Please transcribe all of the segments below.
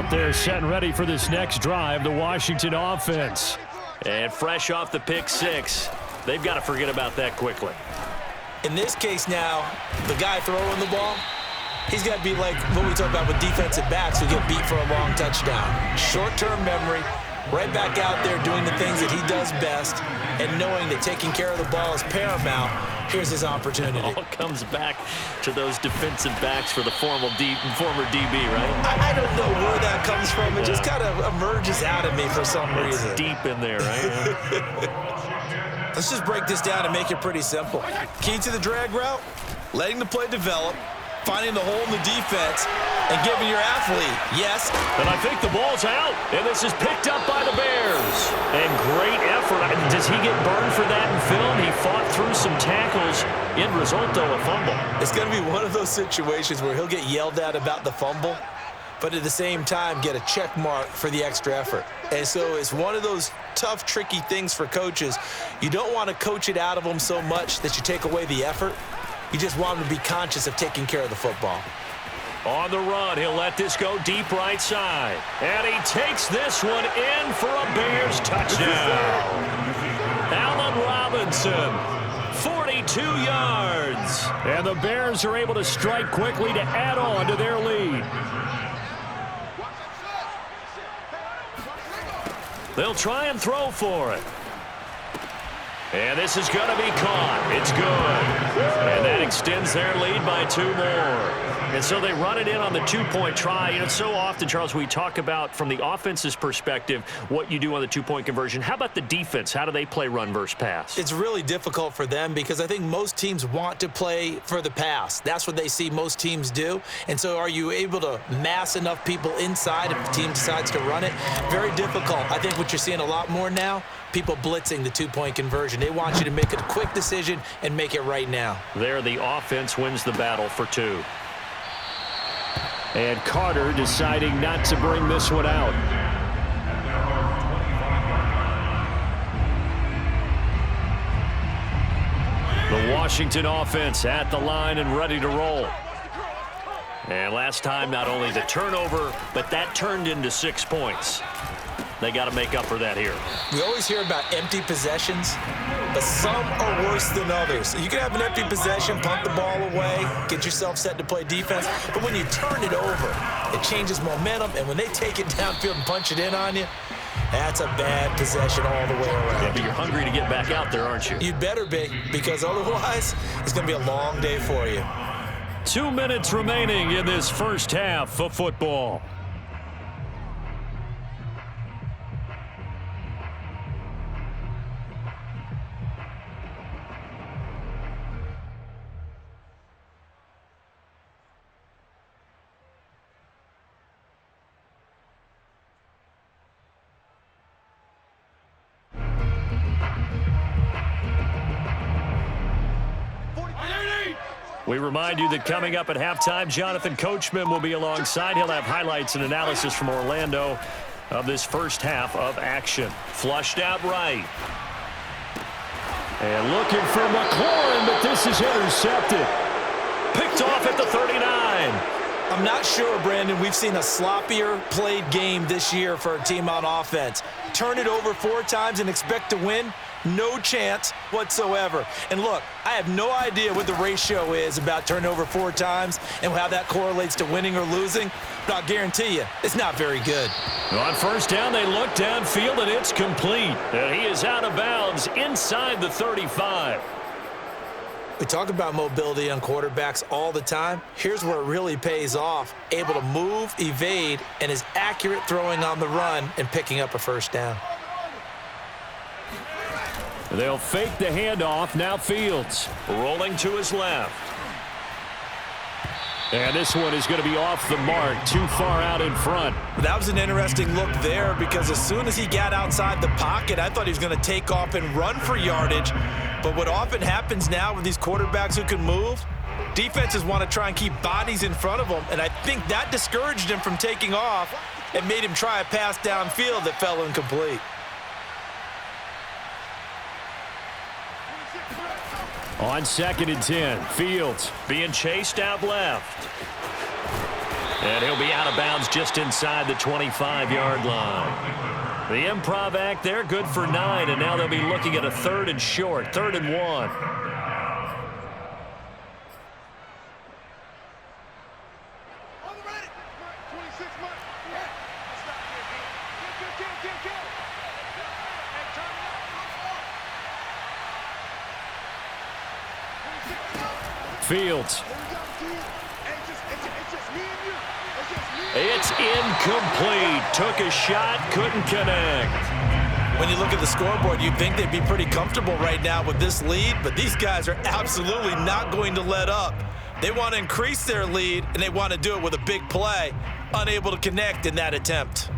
They're set and ready for this next drive, the Washington offense. And fresh off the pick six, they've got to forget about that quickly. In this case now, the guy throwing the ball, he's got to be like what we talk about with defensive backs who get beat for a long touchdown. Short-term memory, right back out there doing the things that he does best, and knowing that taking care of the ball is paramount. Here's his opportunity. It all comes back to those defensive backs for the former DB, right? I don't know where that comes from. It just kind of emerges out of me for some reason. Deep in there, right? Let's just break this down and make it pretty simple. Key to the drag route, letting the play develop, finding the hole in the defense, and giving your athlete, yes. And I think the ball's out, and this is picked up by the Bears. And great effort. Does he get burned for that in film? He fought through some tackles. End result, though, a fumble. It's going to be one of those situations where he'll get yelled at about the fumble, but at the same time get a check mark for the extra effort. And so it's one of those tough, tricky things for coaches. You don't want to coach it out of them so much that you take away the effort. You just want them to be conscious of taking care of the football. On the run, he'll let this go deep right side. And he takes this one in for a Bears touchdown. Allen Robinson, 42 yards. And the Bears are able to strike quickly to add on to their lead. They'll try and throw for it. And this is going to be caught. It's good. And that extends their lead by 2 more. And so they run it in on the 2-point try. You know, so often, Charles, we talk about from the offense's perspective what you do on the 2-point conversion. How about the defense? How do they play run versus pass? It's really difficult for them because I think most teams want to play for the pass. That's what they see most teams do. And so are you able to mass enough people inside if the team decides to run it? Very difficult. I think what you're seeing a lot more now, people blitzing the 2-point conversion. They want you to make a quick decision and make it right now. There, the offense wins the battle for 2. And Carter deciding not to bring this one out. The Washington offense at the line and ready to roll. And last time, not only the turnover, but that turned into 6 points. They got to make up for that here. We always hear about empty possessions, but some are worse than others. You can have an empty possession, punt the ball away, get yourself set to play defense, but when you turn it over, it changes momentum, and when they take it downfield and punch it in on you, that's a bad possession all the way around. Yeah, but you're hungry to get back out there, aren't you? You'd better be, because otherwise, it's going to be a long day for you. 2 minutes remaining in this first half of football. We remind you that coming up at halftime, Jonathan Coachman will be alongside. He'll have highlights and analysis from Orlando of this first half of action. Flushed out right. And looking for McLaurin, but this is intercepted. Picked off at the 39. I'm not sure, Brandon, we've seen a sloppier played game this year for a team on offense. Turn it over 4 times and expect to win? No chance whatsoever. And look, I have no idea what the ratio is about turning over 4 times and how that correlates to winning or losing, but I'll guarantee you, it's not very good. On first down, they look downfield, and it's complete. And he is out of bounds inside the 35. We talk about mobility on quarterbacks all the time. Here's where it really pays off. Able to move, evade, and is accurate throwing on the run and picking up a first down. They'll fake the handoff. Now Fields rolling to his left. And this one is going to be off the mark, too far out in front. That was an interesting look there because as soon as he got outside the pocket, I thought he was going to take off and run for yardage. But what often happens now with these quarterbacks who can move, defenses want to try and keep bodies in front of them, and I think that discouraged him from taking off and made him try a pass downfield that fell incomplete. On 2nd and 10, Fields being chased out left. And he'll be out of bounds just inside the 25-yard line. The improv act there, good for 9, and now they'll be looking at a 3rd and short, 3rd and 1. Fields. It's incomplete. Took a shot, couldn't connect. When you look at the scoreboard, you'd think they'd be pretty comfortable right now with this lead, but these guys are absolutely not going to let up. They want to increase their lead, and they want to do it with a big play. Unable to connect in that attempt.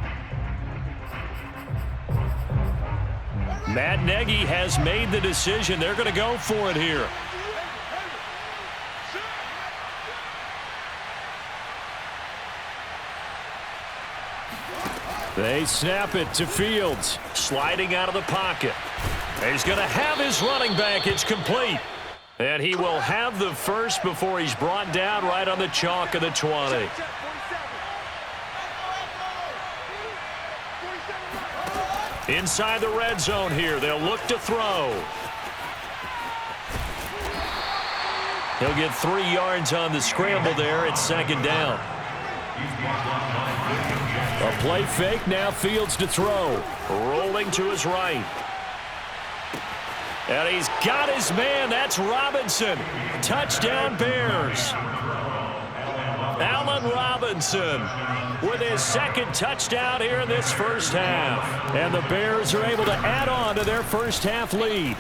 Matt Nagy has made the decision. They're going to go for it here. They snap it to Fields. Sliding out of the pocket. He's going to have his running back. It's complete. And he will have the first before he's brought down right on the chalk of the 20. Inside the red zone here. They'll look to throw. He'll get 3 yards on the scramble there. It's 2nd down. A play fake, now Fields to throw. Rolling to his right. And he's got his man. That's Robinson. Touchdown Bears. Allen Robinson with his 2nd touchdown here in this first half. And the Bears are able to add on to their first half lead.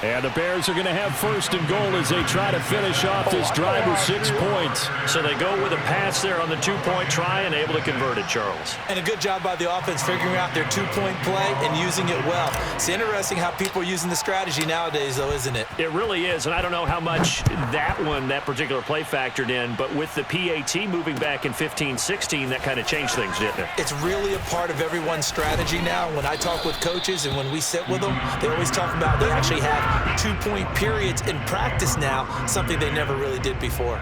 And the Bears are going to have 1st and goal as they try to finish off this drive with 6 points. So they go with a pass there on the 2-point try and able to convert it, Charles. And a good job by the offense figuring out their 2-point play and using it well. It's interesting how people are using the strategy nowadays, though, isn't it? It really is, and I don't know how much that particular play factored in, but with the PAT moving back in 15-16, that kind of changed things, didn't it? It's really a part of everyone's strategy now. When I talk with coaches and when we sit with them, they always talk about they actually have 2-point periods in practice now, something they never really did before.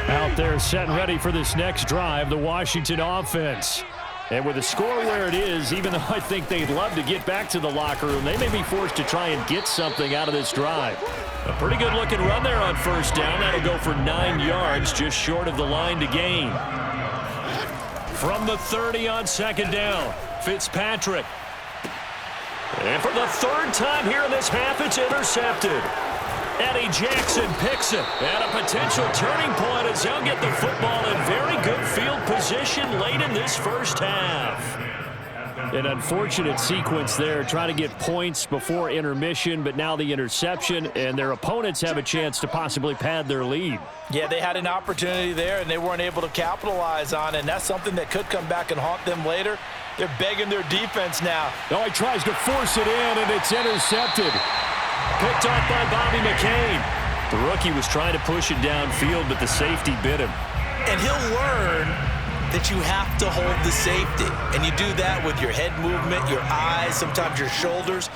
Out there set and ready for this next drive, the Washington offense. And with the score where it is, even though I think they'd love to get back to the locker room, they may be forced to try and get something out of this drive. A pretty good looking run there on 1st down. That'll go for 9 yards, just short of the line to gain. From the 30 on 2nd down, Fitzpatrick. And for the 3rd time here in this half, it's intercepted. Eddie Jackson picks it. And a potential turning point as he'll get the football in very good field position late in this first half. An unfortunate sequence there, trying to get points before intermission, but now the interception, and their opponents have a chance to possibly pad their lead. Yeah, they had an opportunity there, and they weren't able to capitalize on it, and that's something that could come back and haunt them later. They're begging their defense now. Oh, he tries to force it in, and it's intercepted. Picked off by Bobby McCain. The rookie was trying to push it downfield, but the safety bit him. And he'll learn that you have to hold the safety. And you do that with your head movement, your eyes, sometimes your shoulders.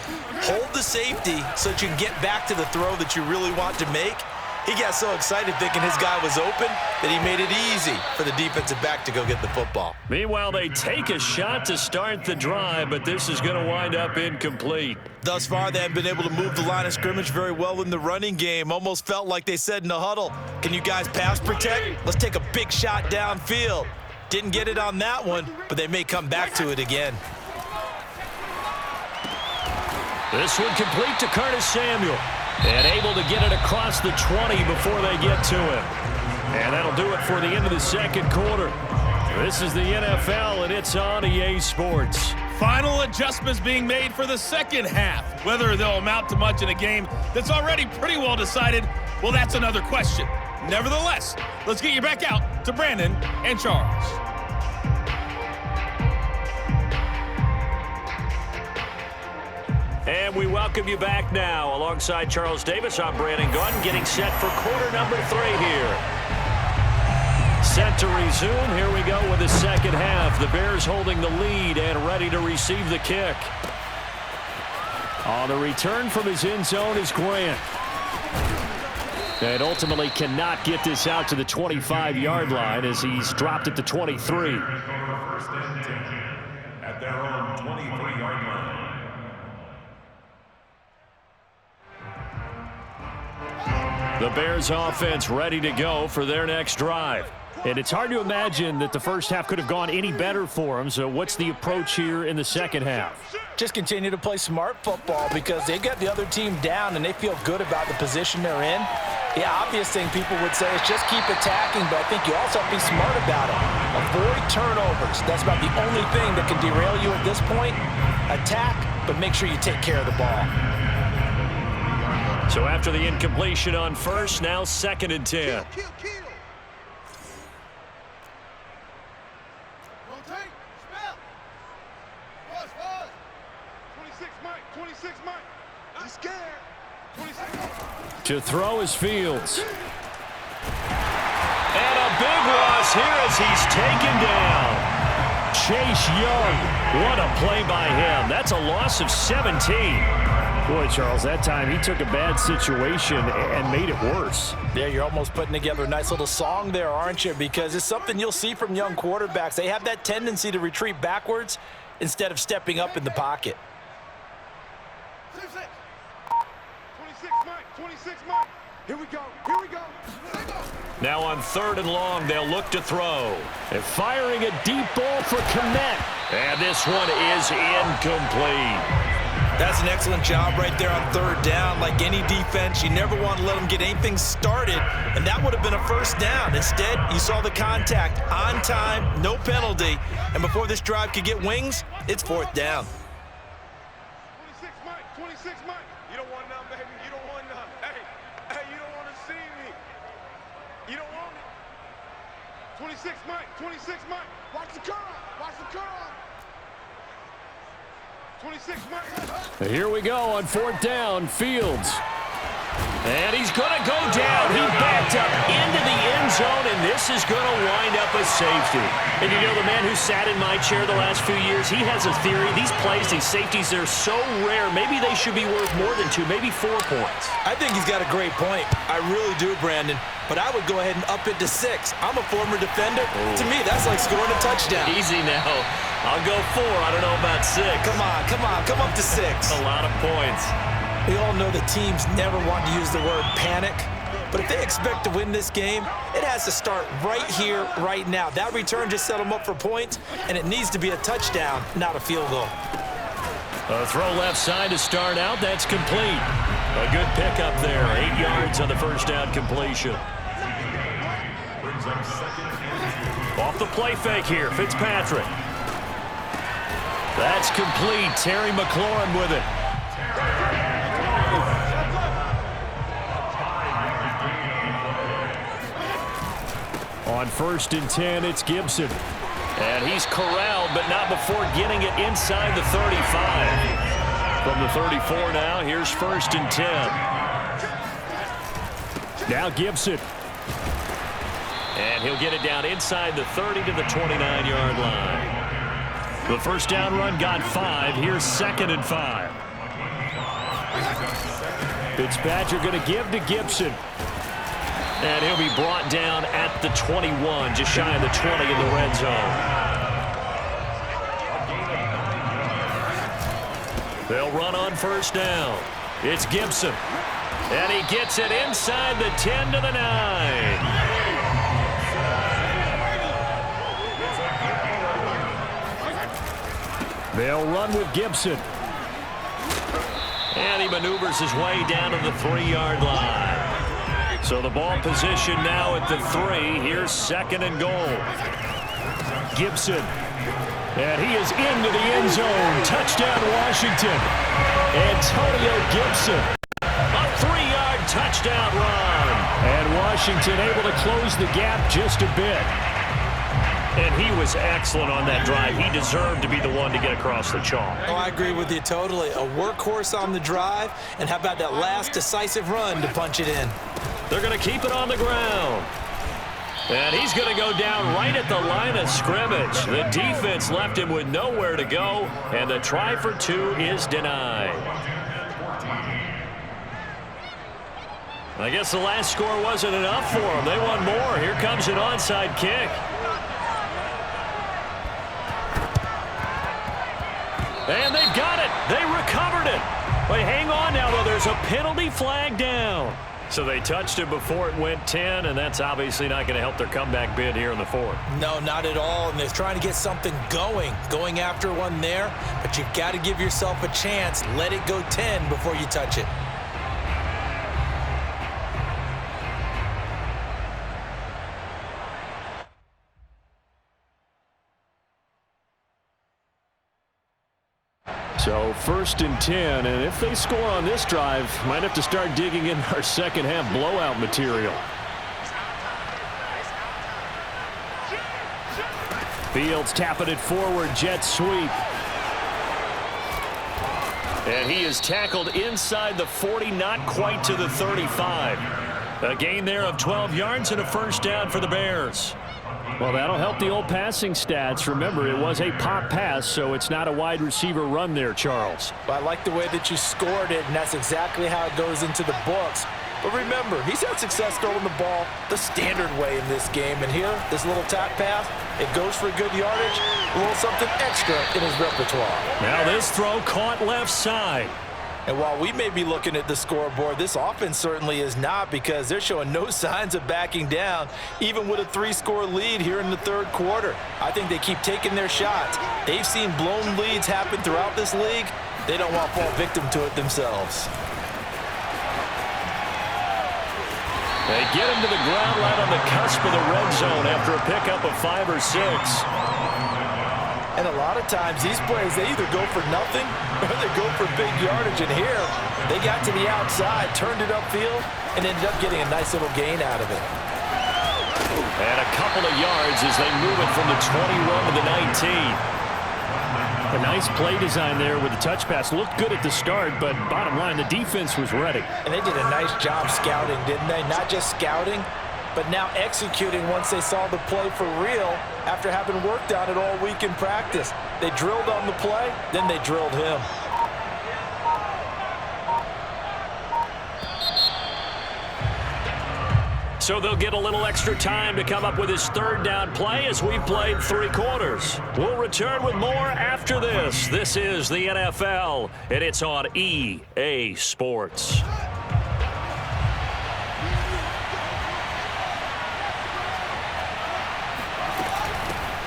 Hold the safety so that you can get back to the throw that you really want to make. He got so excited thinking his guy was open that he made it easy for the defensive back to go get the football. Meanwhile, they take a shot to start the drive, but this is going to wind up incomplete. Thus far, they haven't been able to move the line of scrimmage very well in the running game. Almost felt like they said in the huddle, can you guys pass protect? Let's take a big shot downfield. Didn't get it on that one, but they may come back to it again. This one complete to Curtis Samuel. And able to get it across the 20 before they get to him. And that'll do it for the end of the 2nd quarter. This is the NFL, and it's on EA Sports. Final adjustments being made for the 2nd half. Whether they'll amount to much in a game that's already pretty well decided, well, that's another question. Nevertheless, let's get you back out to Brandon and Charles. And we welcome you back now. Alongside Charles Davis, I'm Brandon Gaudin, getting set for quarter number 3 here. Set to resume. Here we go with the 2nd half. The Bears holding the lead and ready to receive the kick. On the return from his end zone is Grant. And ultimately cannot get this out to the 25-yard line as he's dropped at the 23. First and 10 at their own 23-yard line. The Bears offense ready to go for their next drive. And it's hard to imagine that the first half could have gone any better for them. So what's the approach here in the second half? Just continue to play smart football because they got the other team down and they feel good about the position they're in. The obvious thing people would say is just keep attacking, but I think you also have to be smart about it. Avoid turnovers. That's about the only thing that can derail you at this point. Attack, but make sure you take care of the ball. So after the incompletion on first, now second and 10. To throw is Fields. And a big loss here as he's taken down. Chase Young. What a play by him. That's a loss of 17. Boy, Charles, that time he took a bad situation and made it worse. Yeah, you're almost putting together a nice little song there, aren't you? Because it's something you'll see from young quarterbacks. They have that tendency to retreat backwards instead of stepping up in the pocket. 26, Mike. Here we go. Here we go. Now on third and long, they'll look to throw. And firing a deep ball for Kmet. And this one is incomplete. That's an excellent job right there on third down. Like any defense, you never want to let them get anything started, and that would have been a first down. Instead, you saw the contact on time, no penalty, and before this drive could get wings, it's fourth down. 26, Mike. 26, Mike. You don't want none, baby. You don't want none. Hey, you don't want to see me. You don't want it. 26, Mike. 26, Mike. Watch the curl. Watch the curl. 26, Mike. Here we go on fourth down, Fields. And he's going to go down. He backed up into the end zone, and this is going to wind up a safety. And you know, the man who sat in my chair the last few years, he has a theory. These plays, these safeties, they're so rare. Maybe they should be worth more than 2, maybe 4 points. I think he's got a great point. I really do, Brandon. But I would go ahead and up it to 6. I'm a former defender. To me, that's like scoring a touchdown. Easy now. I'll go 4. I don't know about 6. Come on. Come up to 6. A lot of points. We all know the teams never want to use the word panic. But if they expect to win this game, it has to start right here, right now. That return just set them up for points, and it needs to be a touchdown, not a field goal. A throw left side to start out. That's complete. A good pickup there. 8 yards on the first down completion. Off the play fake here, Fitzpatrick. That's complete. Terry McLaurin with it. On first and 10, it's Gibson. And he's corralled, but not before getting it inside the 35. From the 34 now, here's first and 10. Now Gibson. And he'll get it down inside the 30 to the 29-yard line. The first down run got 5. Here's second and 5. Fitzpatrick going to give to Gibson. And he'll be brought down at the 21, just shy of the 20 in the red zone. They'll run on first down. It's Gibson. And he gets it inside the 10 to the 9. They'll run with Gibson. And he maneuvers his way down to the 3-yard line. So the ball position now at the 3. Here's second and goal. Gibson. And he is into the end zone. Touchdown, Washington. Antonio Gibson. A 3-yard touchdown run. And Washington able to close the gap just a bit. And he was excellent on that drive. He deserved to be the one to get across the chalk. Oh, I agree with you totally. A workhorse on the drive. And how about that last decisive run to punch it in? They're going to keep it on the ground. And he's going to go down right at the line of scrimmage. The defense left him with nowhere to go, and the try for 2 is denied. I guess the last score wasn't enough for them. They want more. Here comes an onside kick. And they've got it. They recovered it. But hang on now, though. There's a penalty flag down. So they touched it before it went 10, and that's obviously not going to help their comeback bid here in the fourth. No, not at all, and they're trying to get something going after one there, but you've got to give yourself a chance. Let it go 10 before you touch it. So 1st and 10, and if they score on this drive, might have to start digging in our second half blowout material. Fields tapping it forward, jet sweep. And he is tackled inside the 40, not quite to the 35. A gain there of 12 yards and a first down for the Bears. Well, that'll help the old passing stats. Remember, it was a pop pass, so it's not a wide receiver run there, Charles. Well, I like the way that you scored it, and that's exactly how it goes into the books. But remember, he's had success throwing the ball the standard way in this game. And here, this little tap pass, it goes for good yardage, a little something extra in his repertoire. Now this throw caught left side. And while we may be looking at the scoreboard, this offense certainly is not, because they're showing no signs of backing down, even with a 3-score lead here in the third quarter. I think they keep taking their shots. They've seen blown leads happen throughout this league. They don't want to fall victim to it themselves. They get him to the ground right on the cusp of the red zone after a pickup of 5 or 6. And a lot of times, these plays, they either go for nothing or they go for big yardage. And here, they got to the outside, turned it upfield, and ended up getting a nice little gain out of it. And a couple of yards as they move it from the 21 to the 19. A nice play design there with the touch pass. Looked good at the start, but bottom line, the defense was ready. And they did a nice job scouting, didn't they? Not just scouting, but now executing once they saw the play for real after having worked on it all week in practice. They drilled on the play, then they drilled him. So they'll get a little extra time to come up with his third down play as we've played 3 quarters. We'll return with more after this. This is the NFL, and it's on EA Sports.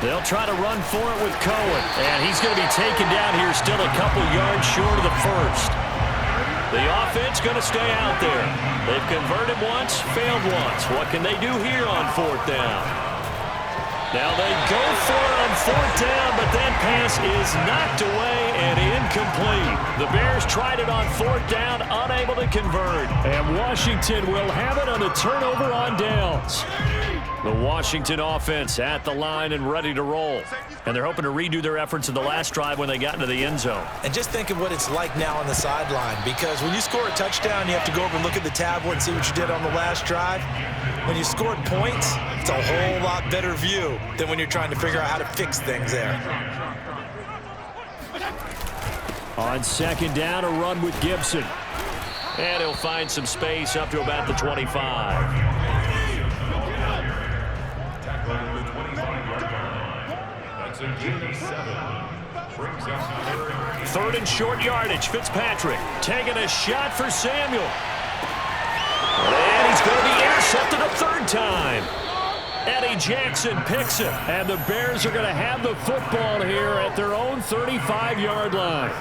They'll try to run for it with Cohen, and he's going to be taken down here still a couple yards short of the first. The offense going to stay out there. They've converted once, failed once. What can they do here on 4th down? Now they go for it on 4th down, but that pass is knocked away and incomplete. The Bears tried it on 4th down, unable to convert. And Washington will have it on a turnover on downs. The Washington offense at the line and ready to roll. And they're hoping to redo their efforts in the last drive when they got into the end zone. And just think of what it's like now on the sideline, because when you score a touchdown, you have to go over and look at the tablet and see what you did on the last drive. When you scored points, it's a whole lot better view than when you're trying to figure out how to fix things there. On 2nd down, a run with Gibson. And he'll find some space up to about the 25. 3rd and short yardage. Fitzpatrick taking a shot for Samuel. And he's going to be intercepted a 3rd time. Eddie Jackson picks it. And the Bears are going to have the football here at their own 35-yard line.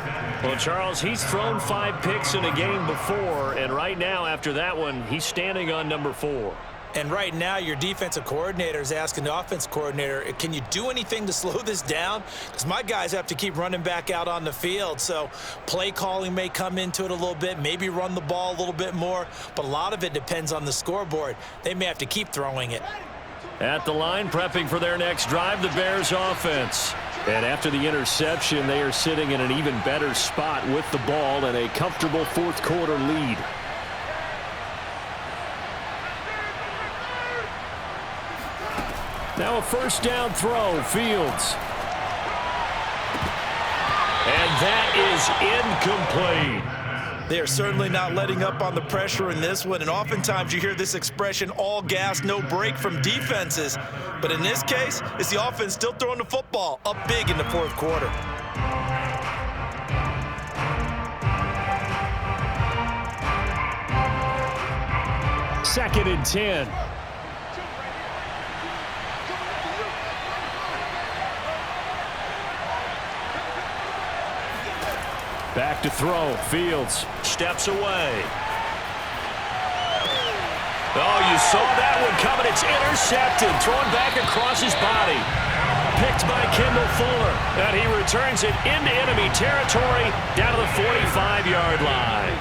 Well, Charles, he's thrown 5 picks in a game before. And right now, after that one, he's standing on number 4. And right now, your defensive coordinator is asking the offense coordinator, can you do anything to slow this down? Because my guys have to keep running back out on the field. So play calling may come into it a little bit, maybe run the ball a little bit more. But a lot of it depends on the scoreboard. They may have to keep throwing it. At the line, prepping for their next drive, the Bears offense. And after the interception, they are sitting in an even better spot with the ball and a comfortable 4th quarter lead. Now a 1st down throw, Fields. And that is incomplete. They are certainly not letting up on the pressure in this one, and oftentimes you hear this expression, all gas, no break from defenses. But in this case, it's the offense still throwing the football up big in the fourth quarter. Second and 10. Back to throw. Fields steps away. Oh, you saw that one coming. It's intercepted. Thrown back across his body. Picked by Kendall Fuller. And he returns it into enemy territory down to the 45-yard line.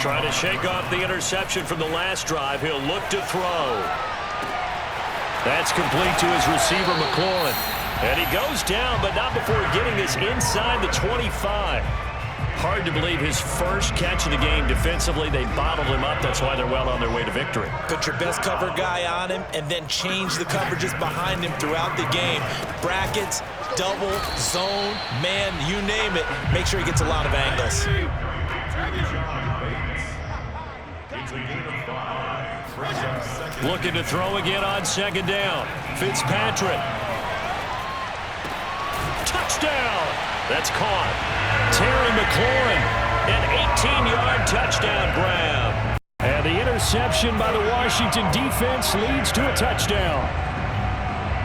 Trying to shake off the interception from the last drive. He'll look to throw. That's complete to his receiver, McLaurin. And he goes down, but not before getting this inside the 25. Hard to believe his first catch of the game defensively. They bottled him up. That's why they're well on their way to victory. Put your best cover guy on him and then change the coverages behind him throughout the game. Brackets, double, zone, man, you name it. Make sure he gets a lot of angles. Looking to throw again on second down. Fitzpatrick. Touchdown. That's caught. Terry McLaurin, an 18-yard touchdown grab. And the interception by the Washington defense leads to a touchdown.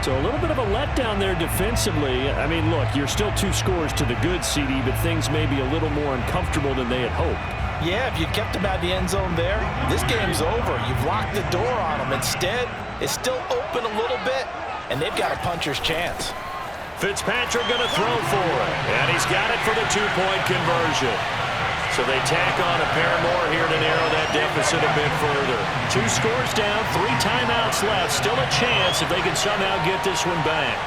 So a little bit of a letdown there defensively. I mean, look, you're still 2 scores to the good, CD, but things may be a little more uncomfortable than they had hoped. Yeah, if you kept him out the end zone there, this game's over. You've locked the door on him. Instead, it's still open a little bit, and they've got a puncher's chance. Fitzpatrick going to throw for it, and he's got it for the 2-point conversion. So they tack on a pair more here to narrow that deficit a bit further. 2 scores down, 3 timeouts left. Still a chance if they can somehow get this one back.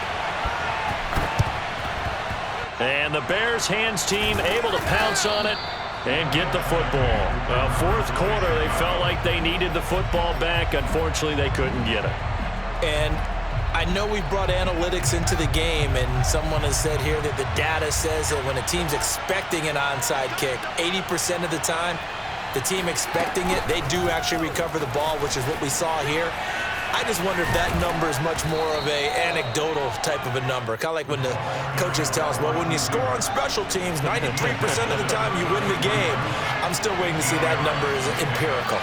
And the Bears hands team able to pounce on it and get the football. Well, fourth quarter, they felt like they needed the football back. Unfortunately, they couldn't get it. And I know we brought analytics into the game, and someone has said here that the data says that when a team's expecting an onside kick, 80% of the time, the team expecting it, they do actually recover the ball, which is what we saw here. I just wonder if that number is much more of a anecdotal type of a number. Kind of like when the coaches tell us, well, when you score on special teams, 93% of the time you win the game. I'm still waiting to see that number is empirical.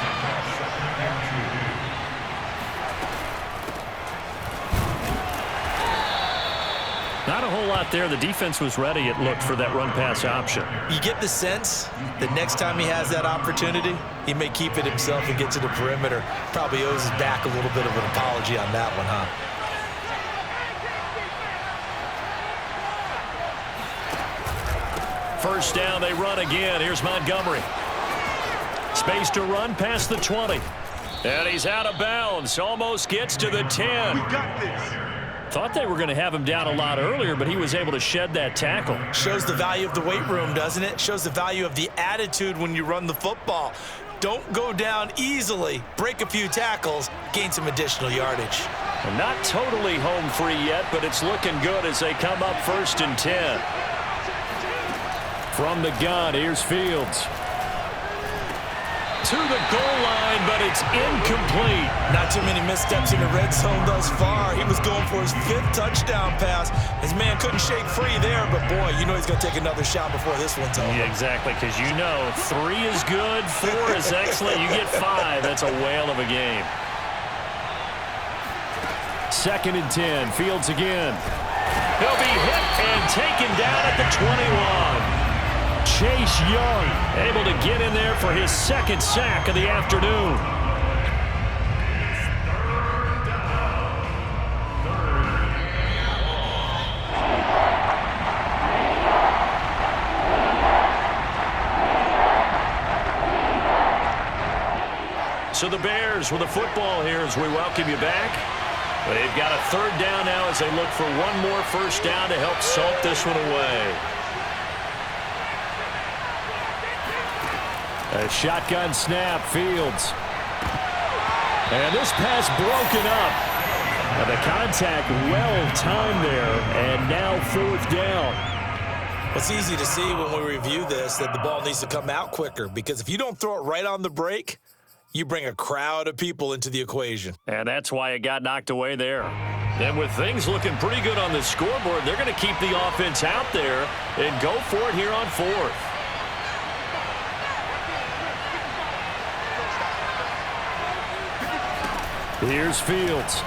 Not a whole lot there. The defense was ready, it looked, for that run-pass option. You get the sense that next time he has that opportunity, he may keep it himself and get to the perimeter. Probably owes his back a little bit of an apology on that one, huh? First down, they run again. Here's Montgomery. Space to run past the 20. And he's out of bounds. Almost gets to the 10. We got this. Thought they were going to have him down a lot earlier, but he was able to shed that tackle. Shows the value of the weight room, doesn't it? Shows the value of the attitude when you run the football. Don't go down easily. Break a few tackles. Gain some additional yardage. And not totally home free yet, but it's looking good as they come up 1st and 10. From the gun, here's Fields. To the goal line, but it's incomplete. Not too many missteps in the red zone thus far. He was going for his 5th touchdown pass. His man couldn't shake free there, but boy, you know he's going to take another shot before this one's over. Yeah, exactly, because you know 3 is good, 4 is excellent. You get 5, that's a whale of a game. 2nd and 10, Fields again. He'll be hit and taken down at the 21. Chase Young able to get in there for his 2nd sack of the afternoon. So the Bears with the football here as we welcome you back. They've got a 3rd down now as they look for one more first down to help salt this one away. A shotgun snap, Fields. And this pass broken up. And the contact well timed there, and now 4th down. It's easy to see when we review this that the ball needs to come out quicker, because if you don't throw it right on the break, you bring a crowd of people into the equation. And that's why it got knocked away there. And with things looking pretty good on the scoreboard, they're going to keep the offense out there and go for it here on fourth. Here's Fields.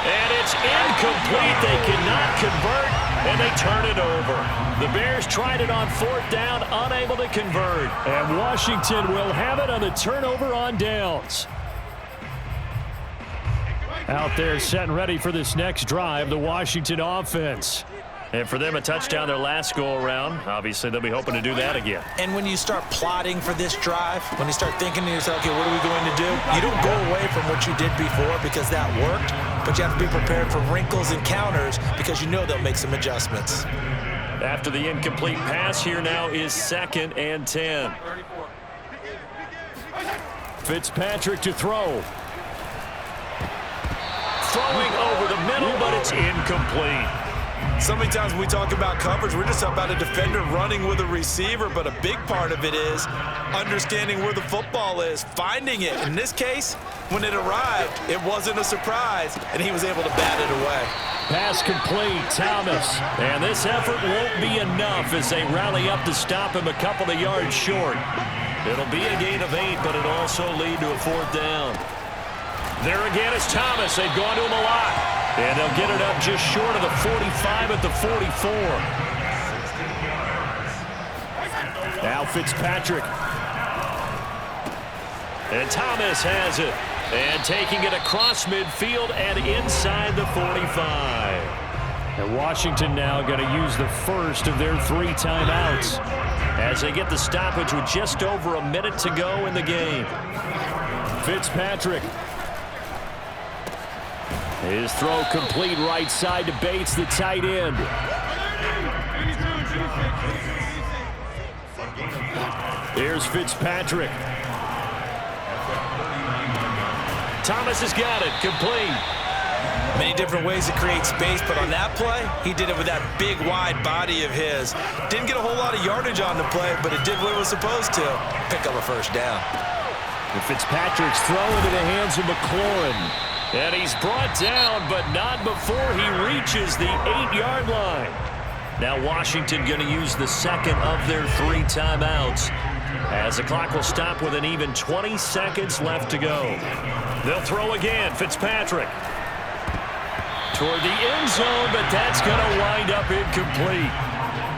And it's incomplete. They cannot convert, and they turn it over. The Bears tried it on fourth down, unable to convert. And Washington will have it on the turnover on downs. Out there set and ready for this next drive, the Washington offense. And for them, a touchdown their last go-around. Obviously, they'll be hoping to do that again. And when you start plotting for this drive, when you start thinking to yourself, okay, what are we going to do? You don't go away from what you did before because that worked, but you have to be prepared for wrinkles and counters because you know they'll make some adjustments. After the incomplete pass, here now is 2nd and 10. Fitzpatrick to throw. Throwing over the middle, but it's incomplete. So many times when we talk about coverage, we're just about a defender running with a receiver, but a big part of it is understanding where the football is, finding it. In this case, when it arrived, it wasn't a surprise, and he was able to bat it away. Pass complete, Thomas. And this effort won't be enough as they rally up to stop him a couple of yards short. It'll be a gain of 8, but it'll also lead to a 4th down. There again is Thomas. They've gone to him a lot. And they'll get it up just short of the 45 at the 44. Now Fitzpatrick. And Thomas has it. And taking it across midfield and inside the 45. And Washington now going to use the first of their 3 timeouts as they get the stoppage with just over a minute to go in the game. Fitzpatrick. His throw complete right side to Bates, the tight end. Here's Fitzpatrick. Thomas has got it, complete. Many different ways to create space, but on that play, he did it with that big, wide body of his. Didn't get a whole lot of yardage on the play, but it did what it was supposed to. Pick up a first down. And Fitzpatrick's throw into the hands of McLaurin. And he's brought down, but not before he reaches the 8-yard line. Now Washington going to use the second of their 3 timeouts as the clock will stop with an even 20 seconds left to go. They'll throw again. Fitzpatrick toward the end zone, but that's going to wind up incomplete.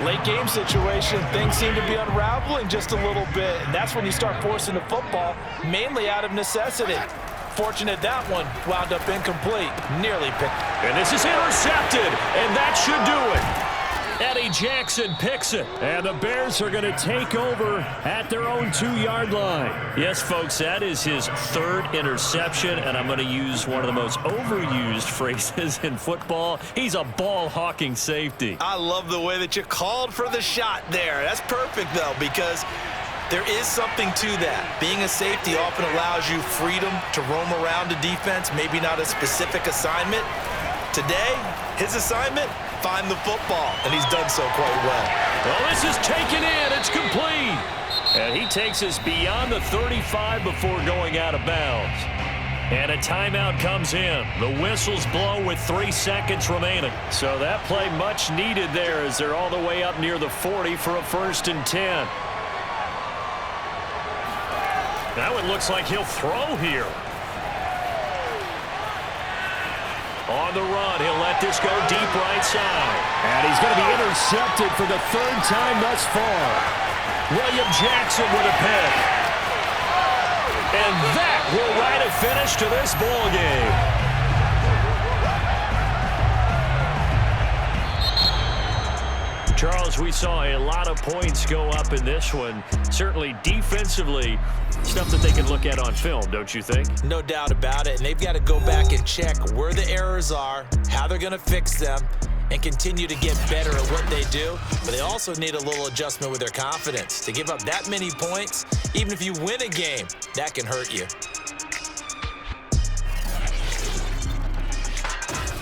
Late game situation, things seem to be unraveling just a little bit, and that's when you start forcing the football, mainly out of necessity. Fortunate that one wound up incomplete, nearly picked. And this is intercepted, and that should do it. Eddie Jackson picks it, and the Bears are going to take over at their own 2-yard line. Yes, folks, that is his 3rd interception, and I'm going to use one of the most overused phrases in football. He's a ball-hawking safety. I love the way that you called for the shot there. That's perfect, though, because there is something to that. Being a safety often allows you freedom to roam around a defense, maybe not a specific assignment. Today, his assignment, find the football, and he's done so quite well. Well, this is taken in. It's complete. And he takes us beyond the 35 before going out of bounds. And a timeout comes in. The whistles blow with 3 seconds remaining. So that play much needed there as they're all the way up near the 40 for a 1st and 10. Now it looks like he'll throw here. On the run, he'll let this go deep right side. And he's going to be intercepted for the 3rd time thus far. William Jackson with a pick. And that will write a finish to this ball game. Charles, we saw a lot of points go up in this one. Certainly defensively, stuff that they can look at on film, don't you think? No doubt about it, and they've got to go back and check where the errors are, how they're going to fix them, and continue to get better at what they do. But they also need a little adjustment with their confidence. To give up that many points, even if you win a game, that can hurt you.